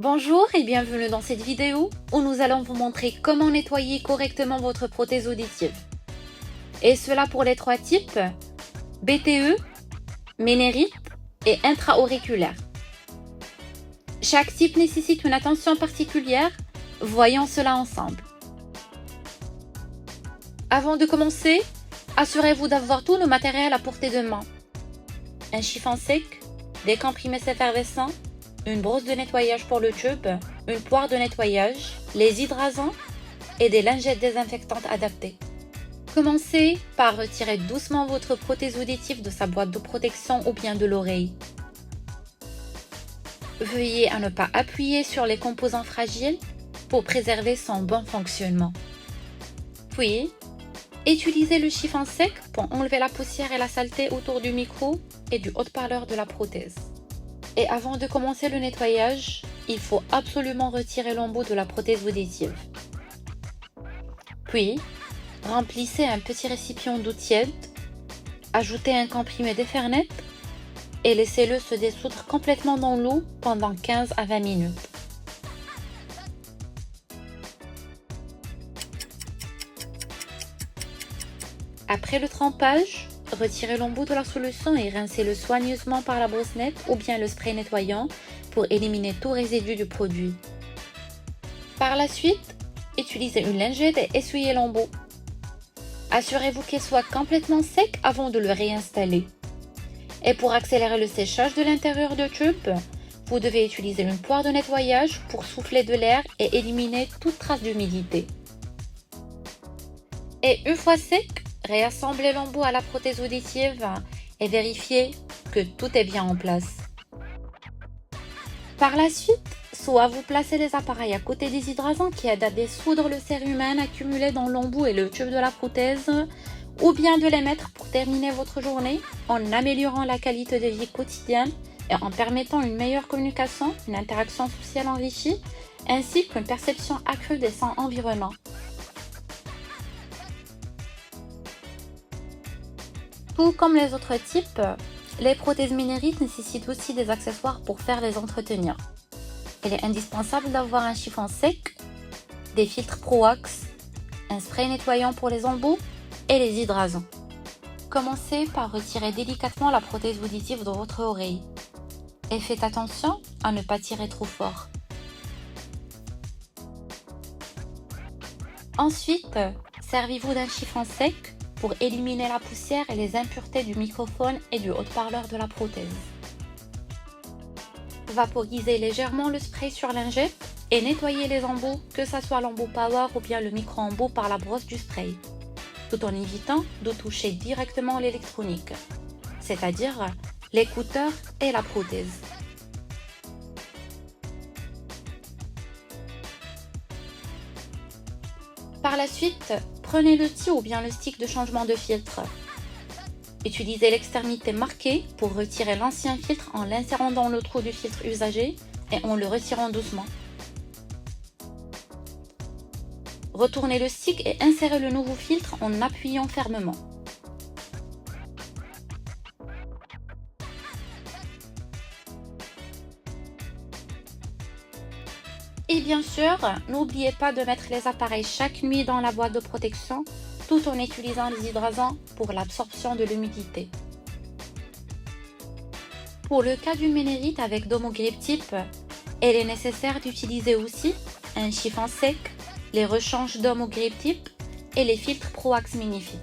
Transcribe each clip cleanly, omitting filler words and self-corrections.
Bonjour et bienvenue dans cette vidéo où nous allons vous montrer comment nettoyer correctement votre prothèse auditive. Et cela pour les trois types, BTE, ménérite et intra-auriculaire. Chaque type nécessite une attention particulière, voyons cela ensemble. Avant de commencer, assurez-vous d'avoir tout le matériel à portée de main. Un chiffon sec, des comprimés effervescents, une brosse de nettoyage pour le tube, une poire de nettoyage, les hydrasants et des lingettes désinfectantes adaptées. Commencez par retirer doucement votre prothèse auditive de sa boîte de protection ou bien de l'oreille. Veuillez à ne pas appuyer sur les composants fragiles pour préserver son bon fonctionnement. Puis, utilisez le chiffon sec pour enlever la poussière et la saleté autour du micro et du haut-parleur de la prothèse. Et avant de commencer le nettoyage, il faut absolument retirer l'embout de la prothèse auditive. Puis, remplissez un petit récipient d'eau tiède, ajoutez un comprimé d'Ethernet et laissez-le se dissoudre complètement dans l'eau pendant 15 à 20 minutes. Après le trempage, retirez l'embout de la solution et rincez-le soigneusement par la brosse nette ou bien le spray nettoyant pour éliminer tout résidu du produit. Par la suite, utilisez une lingette et essuyez l'embout. Assurez-vous qu'il soit complètement sec avant de le réinstaller. Et pour accélérer le séchage de l'intérieur du tube, vous devez utiliser une poire de nettoyage pour souffler de l'air et éliminer toute trace d'humidité. Et une fois sec, réassemblez l'embout à la prothèse auditive et vérifiez que tout est bien en place. Par la suite, soit vous placez les appareils à côté des hydrasants qui aident à dissoudre le cérumen accumulé dans l'embout et le tube de la prothèse, ou bien de les mettre pour terminer votre journée en améliorant la qualité de vie quotidienne et en permettant une meilleure communication, une interaction sociale enrichie, ainsi qu'une perception accrue des sons environnants. Tout comme les autres types, les prothèses ménérites nécessitent aussi des accessoires pour faire les entretenir. Il est indispensable d'avoir un chiffon sec, des filtres Pro-Wax, un spray nettoyant pour les embouts et les hydrasants. Commencez par retirer délicatement la prothèse auditive de votre oreille et faites attention à ne pas tirer trop fort. Ensuite, servez-vous d'un chiffon sec pour éliminer la poussière et les impuretés du microphone et du haut-parleur de la prothèse. Vaporisez légèrement le spray sur lingette et nettoyez les embouts, que ce soit l'embout power ou bien le micro-embout par la brosse du spray, tout en évitant de toucher directement l'électronique, c'est-à-dire l'écouteur et la prothèse. Par la suite, prenez l'outil ou bien le stick de changement de filtre. Utilisez l'extrémité marquée pour retirer l'ancien filtre en l'insérant dans le trou du filtre usagé et en le retirant doucement. Retournez le stick et insérez le nouveau filtre en appuyant fermement. Et bien sûr, n'oubliez pas de mettre les appareils chaque nuit dans la boîte de protection tout en utilisant les hydrasants pour l'absorption de l'humidité. Pour le cas d'une ménérite avec Domogrip type, il est nécessaire d'utiliser aussi un chiffon sec, les rechanges Domogrip type et les filtres Pro-Wax Minifit.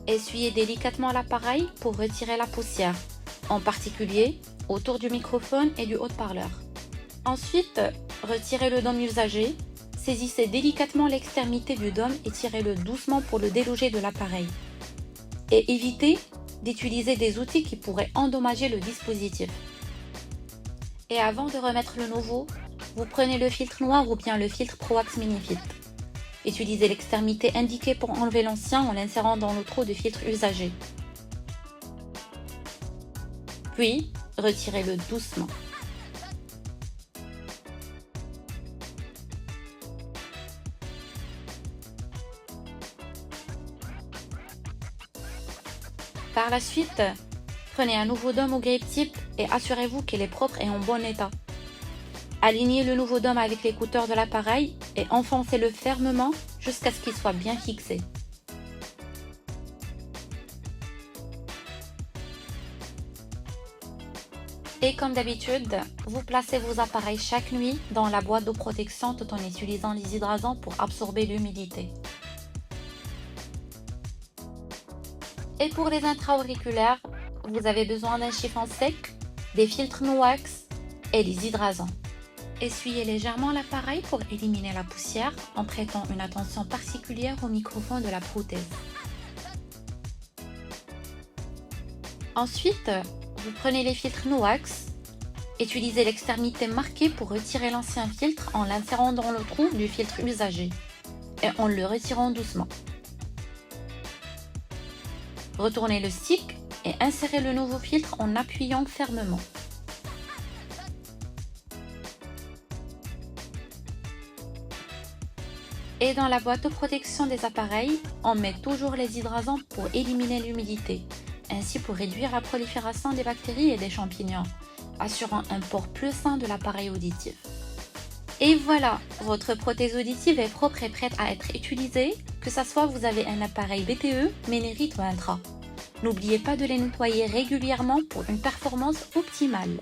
Essuyez délicatement l'appareil pour retirer la poussière, en particulier autour du microphone et du haut-parleur. Ensuite, retirez le dôme usagé, saisissez délicatement l'extrémité du dôme et tirez-le doucement pour le déloger de l'appareil. Et évitez d'utiliser des outils qui pourraient endommager le dispositif. Et avant de remettre le nouveau, vous prenez le filtre noir ou bien le filtre Pro-Wax Minifit. Utilisez l'extrémité indiquée pour enlever l'ancien en l'insérant dans le trou du filtre usagé. Puis, retirez-le doucement. Par la suite, Prenez un nouveau dôme ou grippe type et assurez-vous qu'il est propre et en bon état. Alignez le nouveau dôme avec l'écouteur de l'appareil et enfoncez-le fermement jusqu'à ce qu'il soit bien fixé. Et comme d'habitude, vous placez vos appareils chaque nuit dans la boîte de protection tout en utilisant les hydrasants pour absorber l'humidité. Et pour les intra-auriculaires, vous avez besoin d'un chiffon sec, des filtres no-wax et des hydrasants. Essuyez légèrement l'appareil pour éliminer la poussière en prêtant une attention particulière au microphone de la prothèse. Ensuite, vous prenez les filtres no-wax, utilisez l'extrémité marquée pour retirer l'ancien filtre en l'insérant dans le trou du filtre usagé et en le retirant doucement. Retournez le stick et insérez le nouveau filtre en appuyant fermement. Et dans la boîte de protection des appareils, on met toujours les hydrasants pour éliminer l'humidité, ainsi pour réduire la prolifération des bactéries et des champignons, assurant un port plus sain de l'appareil auditif. Et voilà, votre prothèse auditive est propre et prête à être utilisée, que ce soit vous avez un appareil BTE, Ménérite ou Intra. N'oubliez pas de les nettoyer régulièrement pour une performance optimale.